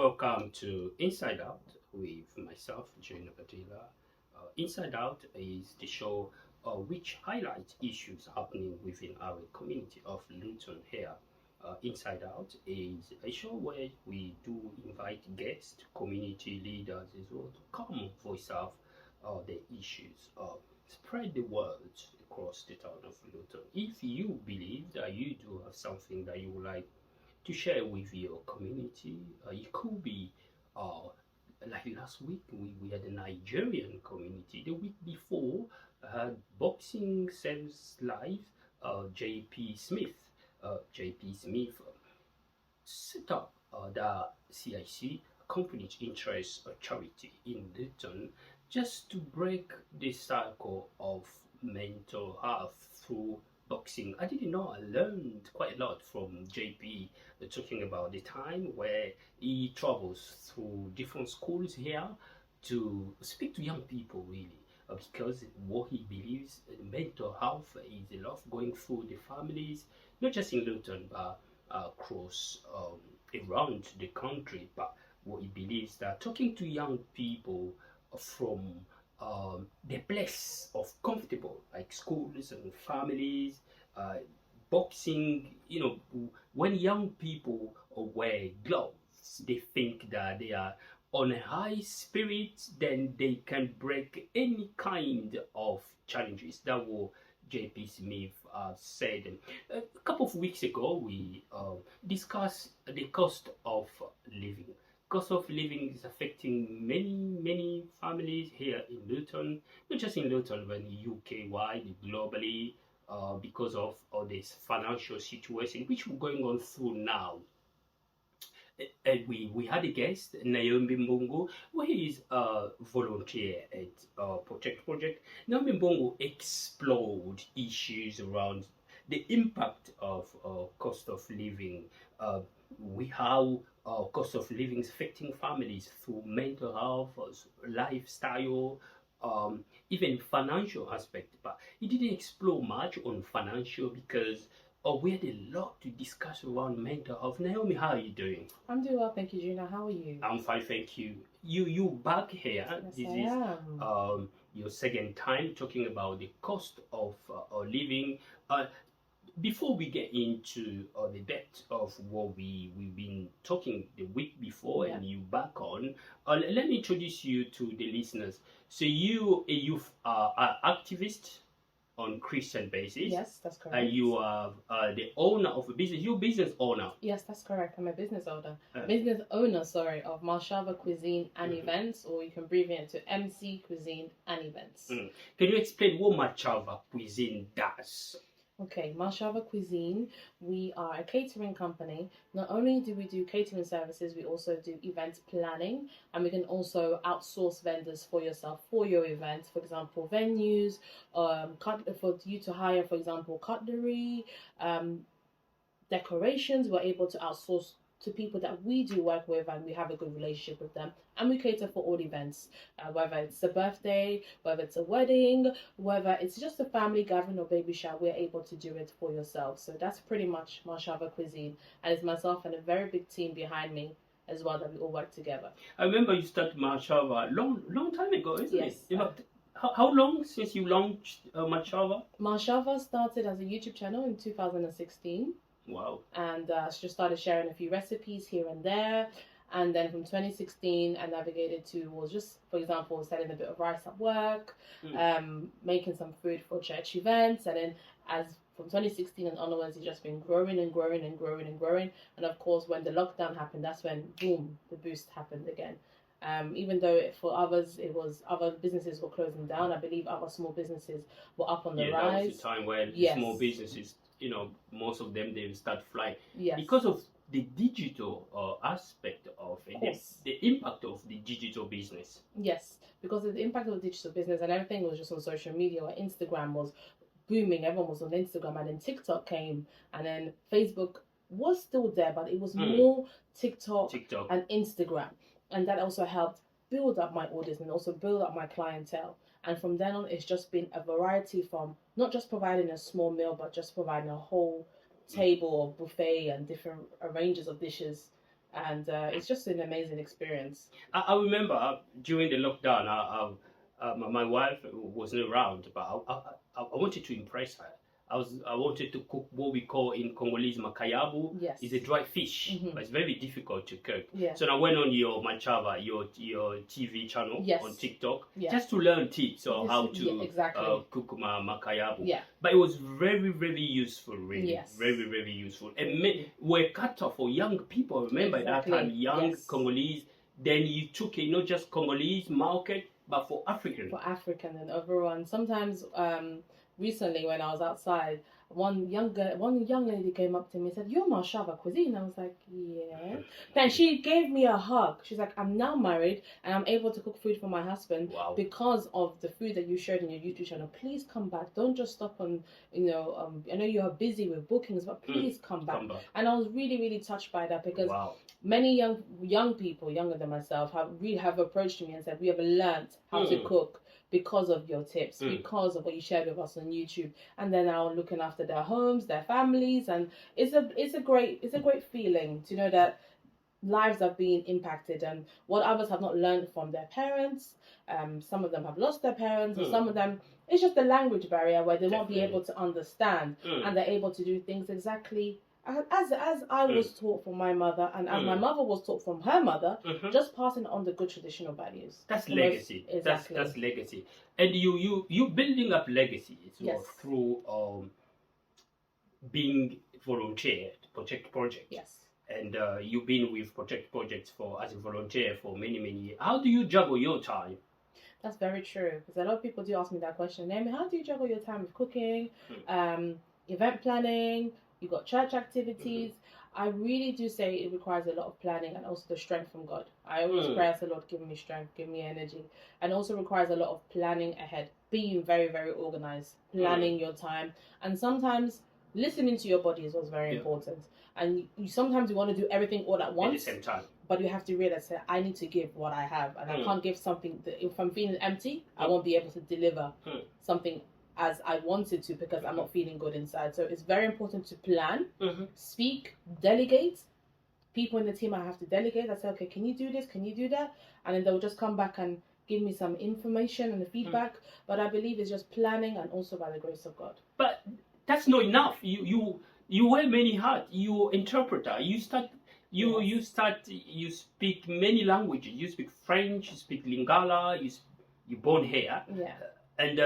welcome to Inside Out with myself, Junior Badila. Inside Out is the show which highlights issues happening within our community of Luton here. Inside Out is a show where we do invite guests, community leaders as well to come voice out the issues. Spread the word across the town of Luton. If you believe that you do have something that you would like to share with your community. It could be like last week we had a Nigerian community. The week before had boxing sales live. JP Smith, JP Smith set up the CIC, Community Interest Charity in Luton, just to break the cycle of mental health through boxing. I didn't know. I learned quite a lot from JP, talking about the time where he travels through different schools here to speak to young people, really, because what he believes mental health is a lot going through the families, not just in Luton, but across around the country. But what he believes that talking to young people from the place of comfortable, like schools and families, uh, boxing, when young people wear gloves, they think that they are on a high spirit, then they can break any kind of challenges. That what JP Smith said. A couple of weeks ago, we discussed the cost of living. Cost of living is affecting many families here in Luton, not just in Luton, but in UK wide, globally, because of all this financial situation which we're going on through now. We had a guest, Naomi Mbungue, who is a volunteer at Protect Project. Naomi Mbungue explored issues around the impact of cost of living, how cost of living is affecting families through mental health, lifestyle, even financial aspect. But he didn't explore much on financial because we had a lot to discuss around mental health. Naomi, how are you doing? I'm doing well, thank you, Gina. How are you? I'm fine, thank you. You back here. Yes, This I is am. your second time talking about the cost of living. Before we get into the depth of what we've been talking the week before, Yeah. and you back on, let me introduce you to the listeners. So you a youth activist on Christian basis. Yes, that's correct. And you are the owner of a business. You're a business owner. Yes, that's correct. I'm a business owner, sorry, of Marshava Cuisine and Events, or you can abbreviate it to MC Cuisine and Events. Can you explain what Marshava Cuisine does? Okay, Marshava Cuisine, we are a catering company. Not only do we do catering services, we also do event planning, and we can also outsource vendors for yourself for your events. For example, venues, for you to hire, for example, cutlery, decorations. We're able to outsource to people that we do work with and we have a good relationship with them, and we cater for all events, whether it's a birthday, whether it's a wedding, whether it's just a family gathering or baby shower. We're able to do it for yourself. So that's pretty much Marshava Cuisine, and it's myself and a very big team behind me as well that we all work together. I remember you started Marshava long time ago, isn't Yes. it? How long since you launched Marshava? Marshava started as a YouTube channel in 2016. Wow. And just started sharing a few recipes here and there. And then from 2016, I navigated towards just, for example, selling a bit of rice at work, making some food for church events. And then from 2016 and onwards, it's just been growing and growing and growing and growing. And of course, when the lockdown happened, that's when, boom, the boost happened again. Even though for others, other businesses were closing down, I believe other small businesses were up on the rise. That was the time when small businesses, most of them, they start flying. Yes. Because of the digital aspect of it, the impact of the digital business. Yes, because of the impact of the digital business, and everything was just on social media. Or Instagram was booming, everyone was on Instagram, and then TikTok came, and then Facebook was still there, but it was more TikTok and Instagram. And that also helped build up my audience and also build up my clientele. And from then on, it's just been a variety from not just providing a small meal, but just providing a whole table of buffet and different ranges of dishes and it's just an amazing experience. I remember during the lockdown, my wife wasn't around, but I wanted to impress her. I wanted to cook what we call in Congolese makayabu. Yes. It's a dry fish, but it's very difficult to cook. Yeah. So I went on your Machava, your TV channel Yes. on TikTok, Yeah. just to learn tips on how to exactly. cook makayabu. Yeah. But it was very, very useful, really. Yes. Very, very useful. And we're cut off for young people. Remember Exactly. that time, young Yes. Congolese. Then you took it not just Congolese market, but for African. For African and everyone. Sometimes, recently when I was outside, one young lady came up to me and said, "You're my Shava cuisine." I was like, "Yeah." Then she gave me a hug. She's like, "I'm now married and I'm able to cook food for my husband because of the food that you shared in your YouTube channel. Please come back. Don't just stop on, I know you are busy with bookings, but please come back." And I was really, really touched by that because many young people, younger than myself, have approached me and said, "We have learned how to cook because of your tips, because of what you shared with us on YouTube." And they're now looking after their homes, their families, and it's a great feeling to know that lives are being impacted, and what others have not learned from their parents. Some of them have lost their parents, and some of them it's just the language barrier where they won't be able to understand, and they're able to do things exactly as I was taught from my mother, and as my mother was taught from her mother, just passing on the good traditional values. That's legacy. Exactly. That's legacy. And you building up legacy through being volunteer to Protect Project. Yes. And you've been with Protect Project as a volunteer for many years. How do you juggle your time? That's very true, because a lot of people do ask me that question. Naomi, how do you juggle your time with cooking, event planning? You got church activities. I really do say it requires a lot of planning and also the strength from God. I always pray, as the Lord, give me strength, give me energy, and also requires a lot of planning ahead, being very, very organized, planning your time, and sometimes listening to your body is what's very important. And sometimes you want to do everything all at once at the same time, but you have to realize that I need to give what I have, and I can't give something that, if I'm feeling empty, I won't be able to deliver something as I wanted to, because I'm not feeling good inside. So it's very important to plan, speak, delegate. People in the team I have to delegate. I say, okay, can you do this? Can you do that? And then they'll just come back and give me some information and the feedback. But I believe it's just planning, and also by the grace of God. But that's not enough. You wear many hats. You interpreter. You speak many languages. You speak French. You speak Lingala. You born here. Yeah. And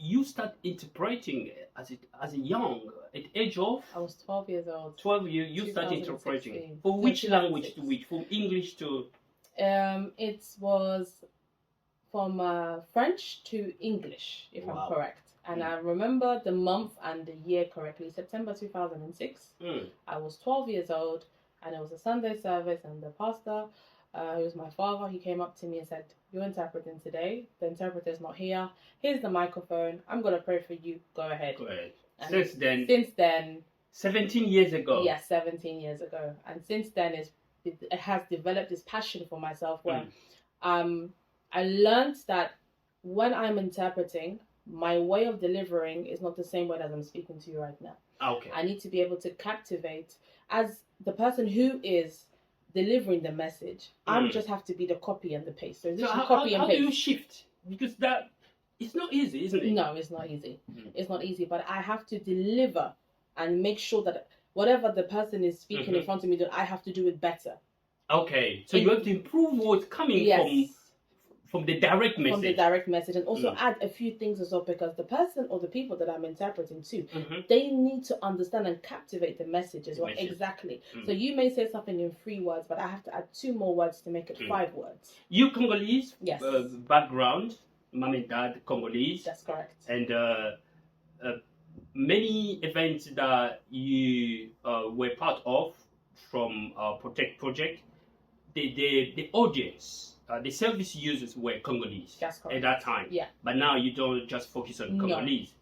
you start interpreting as a young, at age of? I was 12 years old. 12 years, you start interpreting. For which language to which? From English to? It was from French to English, if I'm correct. And I remember the month and the year correctly, September 2006. I was 12 years old, and it was a Sunday service, and the pastor, who was my father, he came up to me and said, "You're interpreting today. The interpreter's not here. Here's the microphone. I'm going to pray for you. Go ahead." Go ahead. And since then, 17 years ago. Yes, 17 years ago. And since then, it has developed this passion for myself where I learned that when I'm interpreting, my way of delivering is not the same way as I'm speaking to you right now. Okay. I need to be able to captivate as the person who is delivering the message. I just have to be the copy and the paste. So how do you shift? Because that it's not easy, isn't it? No, it's not easy. It's not easy, but I have to deliver and make sure that whatever the person is speaking in front of me, that I have to do it better. Okay, so you have to improve what's coming from the direct message. From the direct message, and also add a few things as well, because the person or the people that I'm interpreting to, they need to understand and captivate the message as well. Exactly. So you may say something in 3 words, but I have to add 2 more words to make it 5 words. You Congolese background, mom and dad Congolese. That's correct. And many events that you were part of from Protect Project, the audience, the service users were Congolese at that time. Yeah. But now you don't just focus on Congolese.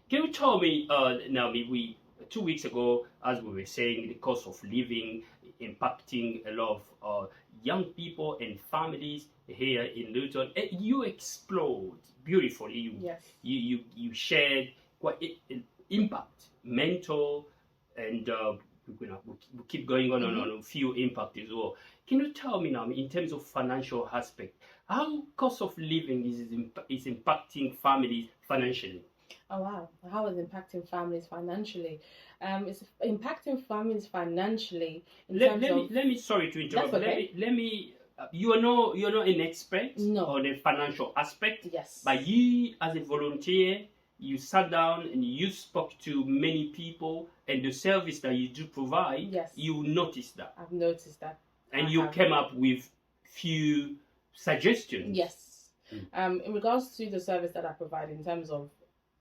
Can you tell me, Naomi, 2 weeks ago, as we were saying, the cost of living impacting a lot of young people and families here in Luton. You explored beautifully. You shared quite impact, mental and we'll keep going on and on, few impact as well. Can you tell me now, in terms of financial aspect, how cost of living is impacting families financially? Oh wow, how is it impacting families financially? It's impacting families financially in terms of. Let me sorry to interrupt. That's okay. Let me. You're not an expert No. on the financial aspect. Yes. But you, as a volunteer, you sat down and you spoke to many people, and the service that you do provide, Yes. you noticed that. I've noticed that. And you came up with few suggestions. Yes. In regards to the service that I provide in terms of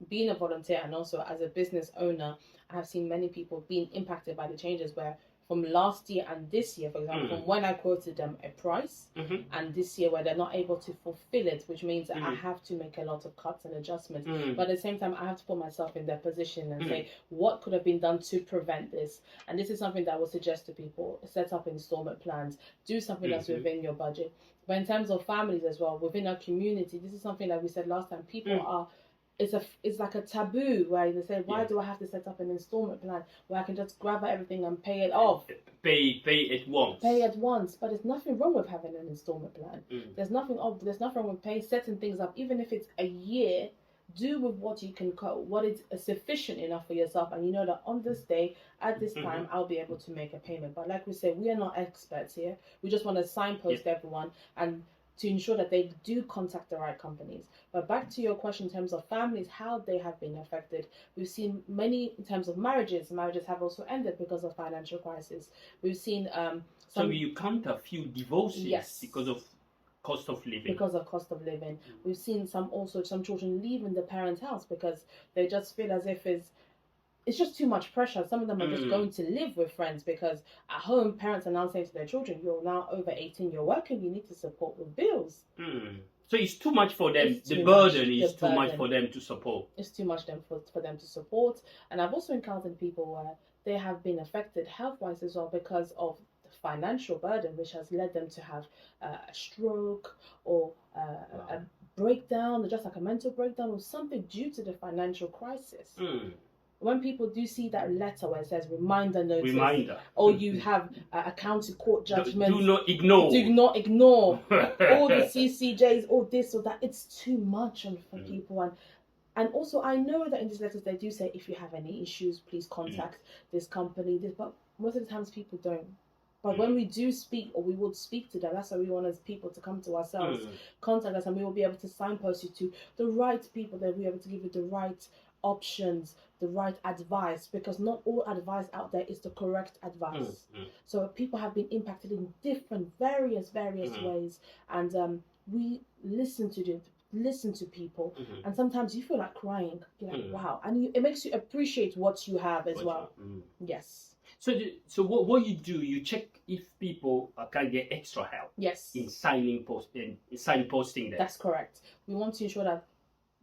being a volunteer and also as a business owner, I have seen many people being impacted by the changes where from last year and this year, for example, from when I quoted them a price and this year where they're not able to fulfill it, which means that I have to make a lot of cuts and adjustments. But at the same time, I have to put myself in their position and say, what could have been done to prevent this? And this is something that I would suggest to people: set up installment plans, do something that's within your budget. But in terms of families as well, within our community, this is something that we said last time, people are, it's like a taboo where they say, why do I have to set up an installment plan where I can just grab everything and pay it off? Pay at once. Pay at once. But there's nothing wrong with having an installment plan. There's nothing wrong with setting things up, even if it's a year. Do with what you can what is sufficient enough for yourself, and you know that on this day at this time I'll be able to make a payment. But like we say, we are not experts here. We just want to signpost everyone and to ensure that they do contact the right companies. But back to your question in terms of families, how they have been affected. We've seen many in terms of marriages. Marriages have also ended because of financial crisis. We've seen so you count a few divorces because of cost of living. Because of cost of living. We've seen some children leaving the parents' house because they just feel as if it's just too much pressure. Some of them are just going to live with friends because at home, parents are now saying to their children, you're now over 18, you're working, you need to support with bills. So it's too much for them. The burden is too much for them to support. It's too much for them to support. And I've also encountered people where they have been affected health-wise as well because of the financial burden, which has led them to have a stroke or a breakdown, or just like a mental breakdown or something due to the financial crisis. When people do see that letter where it says reminder notice, or you have a county court judgment, do not ignore all the CCJs, all this or that, it's too much for people. And also, I know that in these letters they do say, if you have any issues, please contact this company. But most of the times people don't. But when we do speak, or we would speak to them, that's why we want as people to come to ourselves, contact us, and we will be able to signpost you to the right people, that we'll be able to give you the right options, the right advice, because not all advice out there is the correct advice. So people have been impacted in different, various ways, and we listen to people, and sometimes you feel like crying. You're like, wow, and it makes you appreciate what you have as well. Yes. So what you do, you check if people can get extra help. Yes. In signposting them. That's correct. We want to ensure that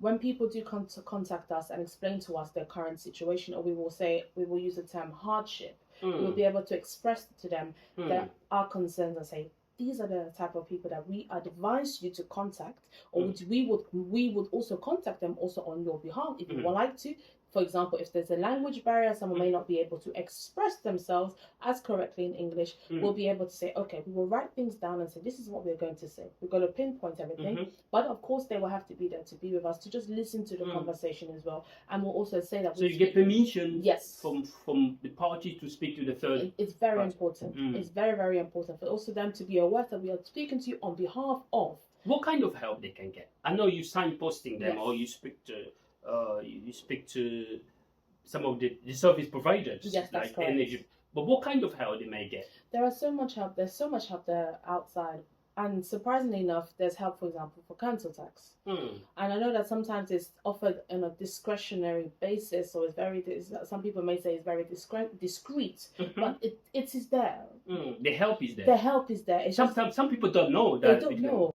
when people do contact us and explain to us their current situation, or we will use the term hardship, we'll be able to express to them our concerns and say, these are the type of people that we advise you to contact, or which we would also contact them also on your behalf if you would like to. For example, if there's a language barrier, someone may not be able to express themselves as correctly in English, we'll be able to say, okay, we will write things down and say, this is what we're going to say. We're going to pinpoint everything. But of course, they will have to be there to be with us, to just listen to the conversation as well. And we'll also say that... So you get permission from the party to speak to the third... It's very important. It's very, very important for also them to be aware that we are speaking to you on behalf of... What kind of help they can get? I know you signposting them, or you speak to some of the service providers, like energy. But what kind of help they may get? There's so much help there outside. And surprisingly enough, there's help, for example, for council tax. And I know that sometimes it's offered on a discretionary basis, or some people may say it's very discreet, but it is there. The help is there. The help is there. Sometimes some people don't know that. They don't know.